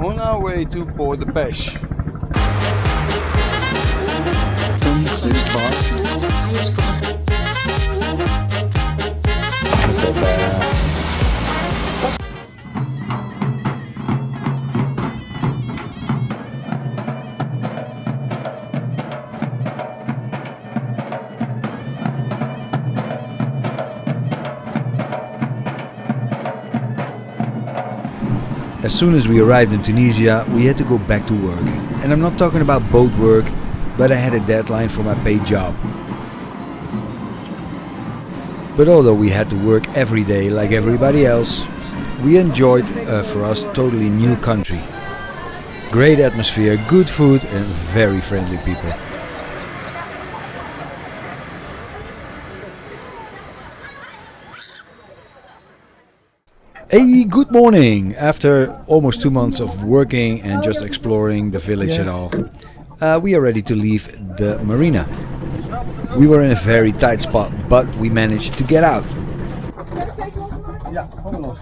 On our way to Port de Pêche. As soon as we arrived in Tunisia, we had to go back to work. And I'm not talking about boat work, but I had a deadline for my paid job. But although we had to work every day like everybody else, we enjoyed for us totally new country. Great atmosphere, good food and very friendly people. Hey, good morning! After almost 2 months of working and just exploring the village and all, we are ready to leave the marina. We were in a very tight spot, but we managed to get out. Ja, kom los.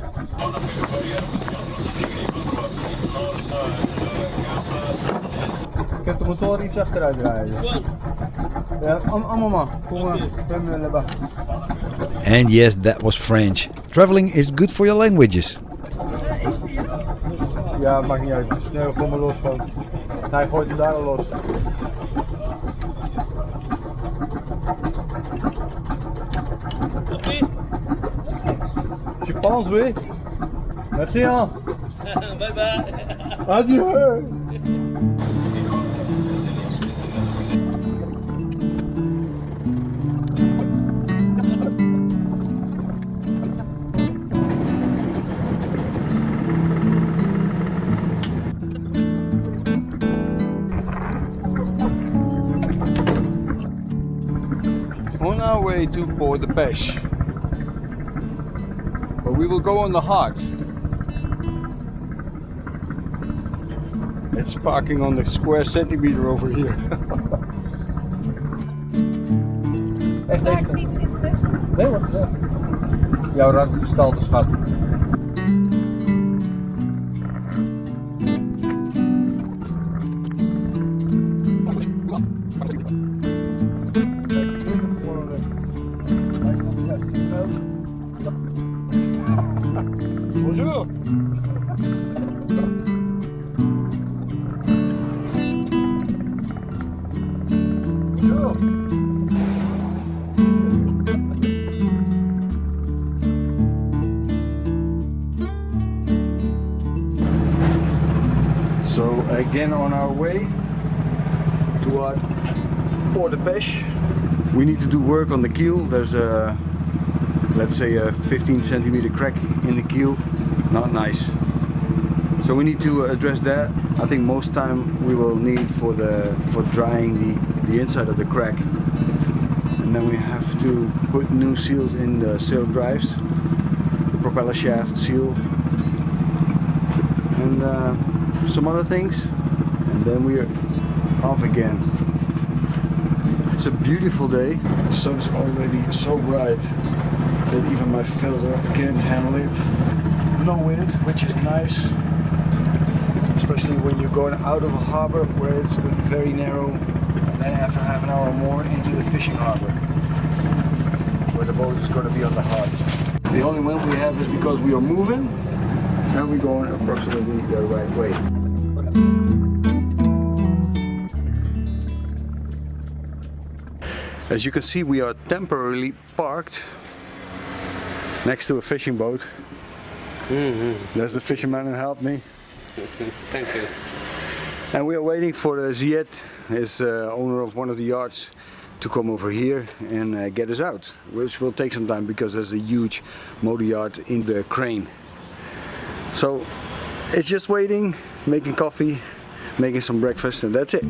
Ik heb de motor iets achteruit rijden. Ja, allemaal. Kom maar. And yes, that was French. Traveling is good for your languages. Ja, maakt niet uit. Snel, kom maar los van. Hij gooit hem daar al los. Je pense, oui? Merci, hein? Bye bye. Adieu! On our way to Port de Pêche, but we will go on the hard. It's parking on the square centimeter over here. Echt deze? Nee, wat is dat? Jouw radgestalte schat. Bonjour. Bonjour. So again on our way toward Port de Pêche. We need to do work on the keel. There's a, let's say, a 15 centimeter crack in the keel. Not nice. So we need to address that. I think most time we will need for drying the inside of the crack. And then we have to put new seals in the sail drives, the propeller shaft seal, and some other things. And then we are off again. It's a beautiful day. The sun is already so bright that even my filter can't handle it. No wind, which is nice, especially when you're going out of a harbor where it's very narrow, and then after half an hour more into the fishing harbor, where the boat is going to be on the hard. The only wind we have is because we are moving, and we're going approximately the right way. As you can see, we are temporarily parked next to a fishing boat. That's the fisherman who helped me. Thank you. And we are waiting for Ziet, his owner of one of the yachts, to come over here and get us out, which will take some time because there's a huge motor yacht in the crane. So it's just waiting, making coffee, making some breakfast, and that's it.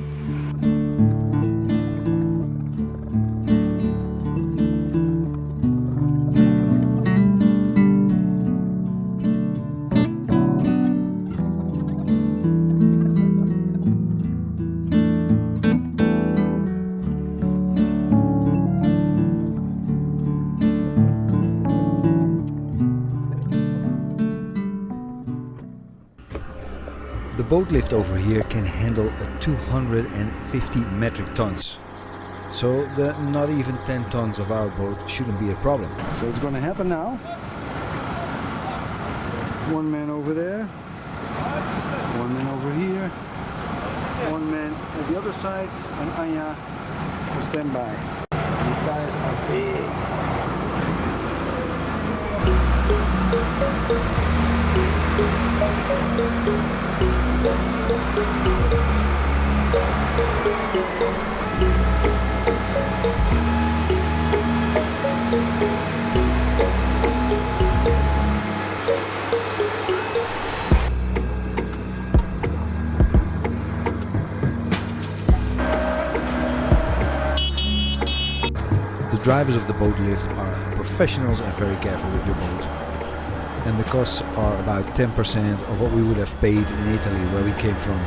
The boat lift over here can handle 250 metric tons. So the not even 10 tons of our boat shouldn't be a problem. So it's going to happen now. One man over there, one man over here, one man at the other side, and Anja to stand by. These tires are big. The drivers of the boat lift are professionals and very careful with your boat. And the costs are about 10% of what we would have paid in Italy, where we came from.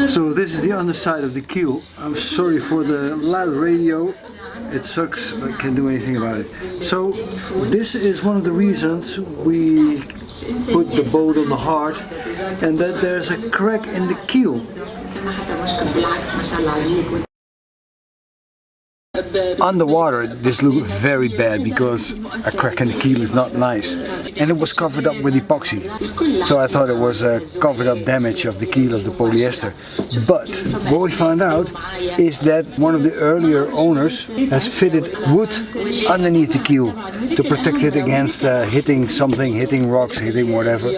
So this is the underside of the keel. I'm sorry for the loud radio. It sucks, but can't do anything about it. So this is one of the reasons we put the boat on the hard, and that there's a crack in the keel. Underwater, this looked very bad because a crack in the keel is not nice, and it was covered up with epoxy. So I thought it was a covered up damage of the keel of the polyester. But what we found out is that one of the earlier owners has fitted wood underneath the keel to protect it against hitting something, hitting rocks, hitting whatever.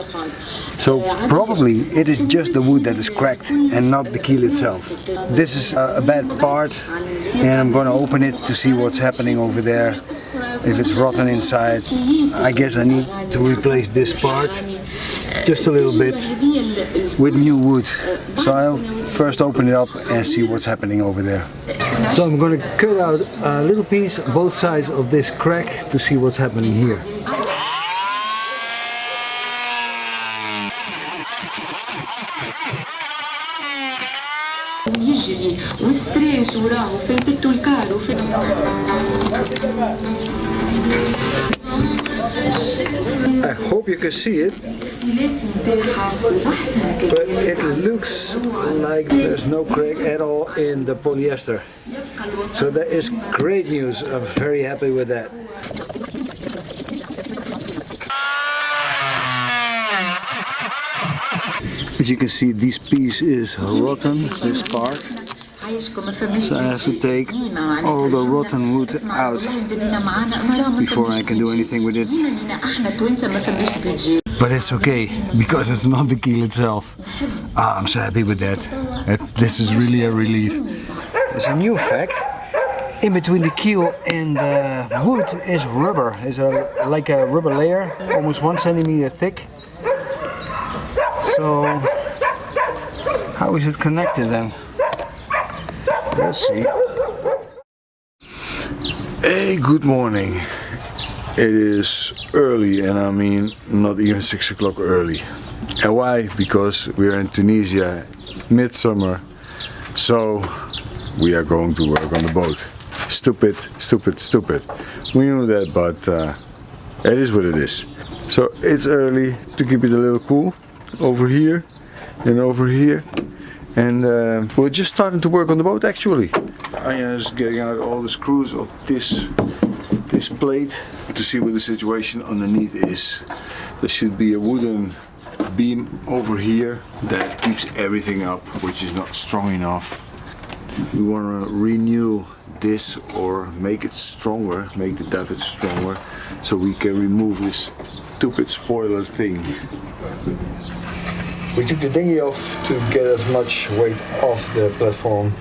So probably it is just the wood that is cracked and not the keel itself. This is a bad part, and I'm going to open it to see what's happening over there, if it's rotten inside. I guess I need to replace this part just a little bit with new wood. So I'll first open it up and see what's happening over there. So I'm going to cut out a little piece on both sides of this crack to see what's happening here. I hope you can see it, but it looks like there's no crack at all in the polyester. So that is great news. I'm very happy with that. As you can see, this piece is rotten, this part. So I have to take all the rotten wood out before I can do anything with it. But it's okay, because it's not the keel itself. I'm so happy with that. This is really a relief. There's a new fact. In between the keel and the wood is rubber. It's like a rubber layer, almost 1 centimeter thick. So, how is it connected then? We'll see. Hey, good morning. It is early, and I mean not even 6 o'clock early. And why? Because we are in Tunisia, midsummer. So we are going to work on the boat. Stupid, stupid, stupid. We knew that, but it is what it is. So it's early to keep it a little cool. Over here and over here. And we're just starting to work on the boat actually. Anja is getting out all the screws of this plate to see what the situation underneath is. There should be a wooden beam over here that keeps everything up, which is not strong enough. We want to renew this or make it stronger, make the davit stronger, so we can remove this stupid spoiler thing. We took the dinghy off to get as much weight off the platform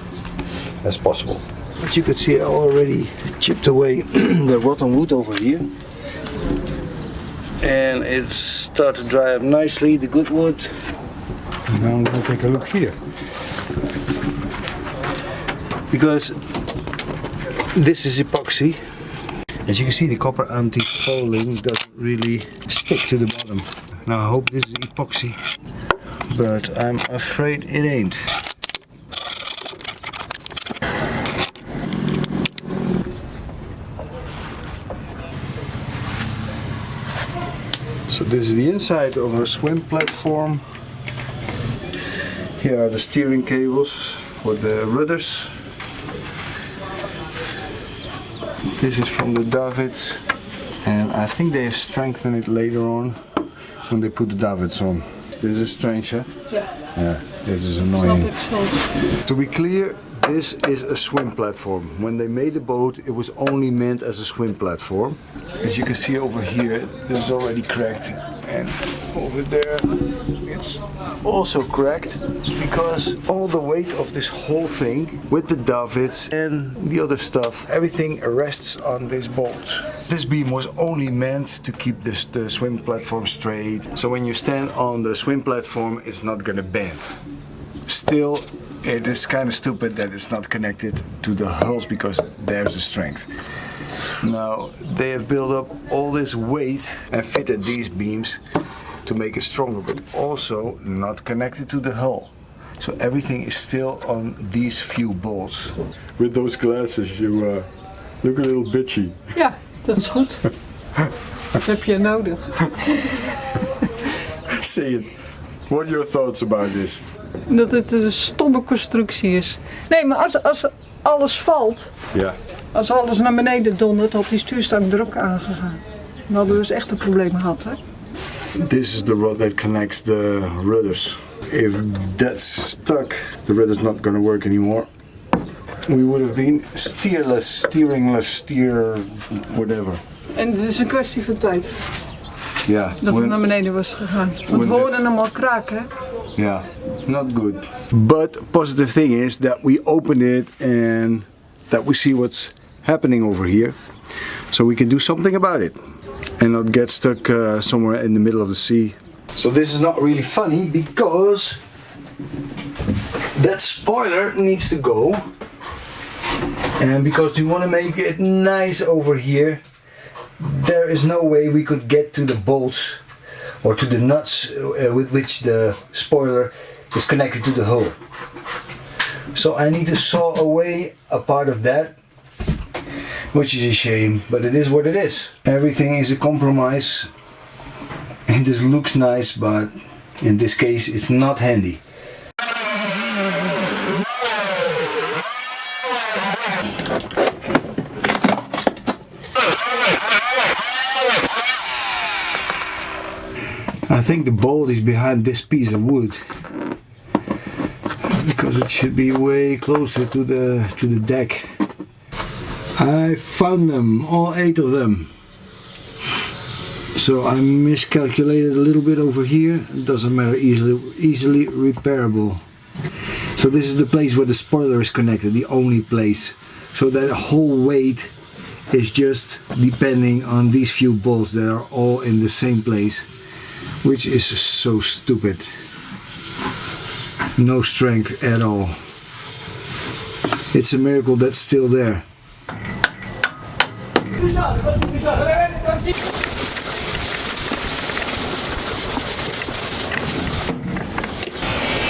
as possible. But you could see I already chipped away the rotten wood over here. And it's started to dry up nicely, the good wood. And now I'm going to take a look here. Because this is epoxy. As you can see, the copper anti-fouling doesn't really stick to the bottom. Now I hope this is epoxy, but I'm afraid it ain't. So this is the inside of our swim platform. Here are the steering cables for the rudders. This is from the davits, and I think they have strengthened it later on when they put the davits on. This is strange, huh? Yeah, this is annoying. To be clear, this is a swim platform. When they made the boat, it was only meant as a swim platform. As you can see over here, this is already cracked, and over there it's also cracked because all the weight of this whole thing with the davits and the other stuff, everything rests on this bolt. This beam was only meant to keep the swim platform straight, so when you stand on the swim platform it's not gonna bend. Still, it is kind of stupid that it's not connected to the hulls because there's the strength. Now they have built up all this weight and fitted these beams to make it stronger, but also not connected to the hull. So everything is still on these few bolts. With those glasses you look a little bitchy. Ja, dat is goed. Dat heb je nodig. Say it. What are your thoughts about this? Dat het een stomme constructie is. Nee, maar als alles valt, Ja. als alles naar beneden dondert, had die stuurstang er ook aangegaan. Dan hadden we dus echt een probleem gehad, hè? This is the rod that connects the rudders. If that's stuck, the rudder's not gonna work anymore. We would have been steerless, steeringless, whatever. En het is een kwestie van tijd Yeah. dat het naar beneden was gegaan. Want we hoorden hem al kraken. Yeah, not good. But positive thing is that we opened it and that we see what's happening over here, so we can do something about it and not get stuck somewhere in the middle of the sea. So this is not really funny because that spoiler needs to go, and because we want to make it nice over here, there is no way we could get to the bolts or to the nuts with which the spoiler is connected to the hull. So I need to saw away a part of that, which is a shame, but it is what it is. Everything is a compromise, and this looks nice, but in this case it's not handy. I think the bolt is behind this piece of wood. because it should be way closer to the deck. I found them, all 8 of them. So I miscalculated a little bit over here. It doesn't matter, easily repairable. So this is the place where the spoiler is connected, the only place. So that whole weight is just depending on these few bolts that are all in the same place, which is so stupid. No strength at all. It's a miracle that's still there.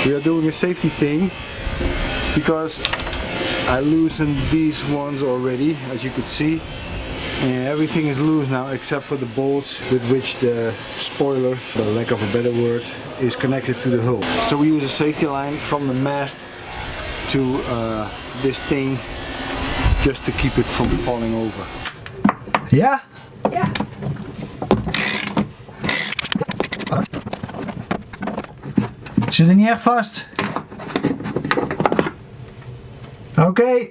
We are doing a safety thing because I loosened these ones already, as you could see, and everything is loose now except for the bolts with which the spoiler, for lack of a better word, is connected to the hull. So we use a safety line from the mast to this thing just to keep it from falling over. Yeah? Ja. Zit er niet echt vast? Oké.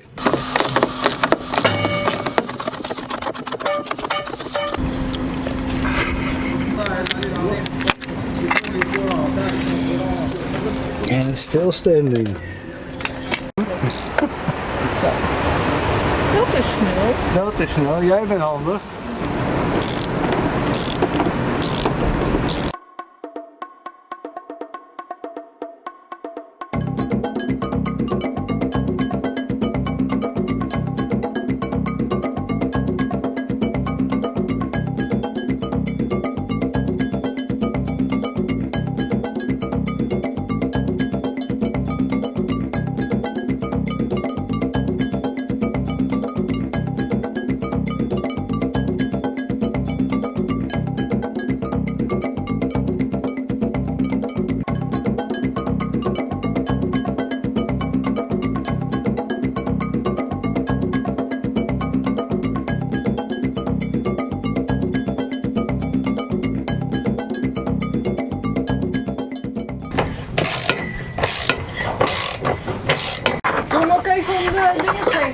And it's still standing. Dat is snel. Dat is snel, jij bent handig.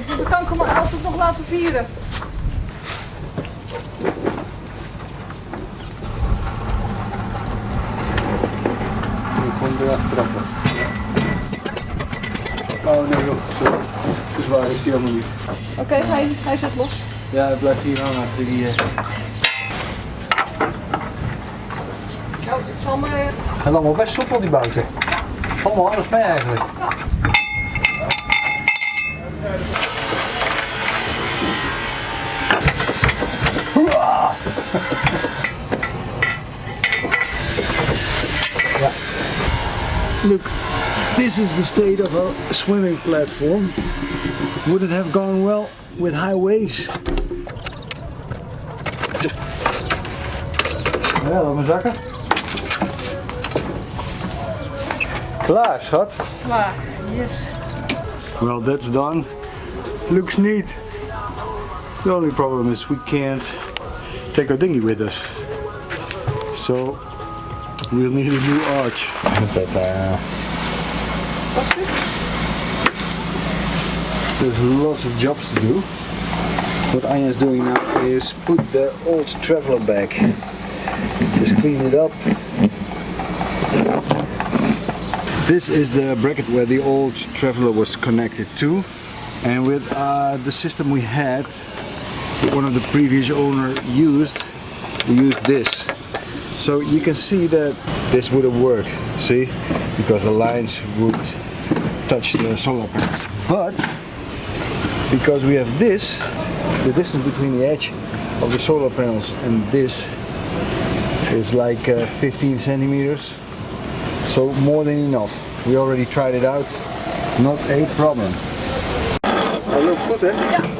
Dan kan ik hem altijd nog laten vieren. Nu gewoon eraf trappen. Oh nee joh, sorry. Zo zwaar is hij helemaal niet. Oké, hij zit los. Ja, hij blijft hier hangen achter die... Nou, ik zal maar... Het gaat allemaal best soepel die bouten. Allemaal alles mee eigenlijk. Ja. Look, this is the state of a swimming platform. Would it have gone well with high waves? Ja, laat maar zakken. Klaar, schat. Klaar, yes. Well, that's done. Looks neat. The only problem is we can't take our dinghy with us. So we'll need a new arch. There's lots of jobs to do. What Anja is doing now is put the old traveler back. Just clean it up. This is the bracket where the old traveler was connected to, and with the system we had, one of the previous owner used, we used this. So you can see that this wouldn't work, see, because the lines would touch the solar panels. But because we have this, the distance between the edge of the solar panels and this is like 15 centimeters. So more than enough. We already tried it out. Not a problem. That looks good, hè? Ja.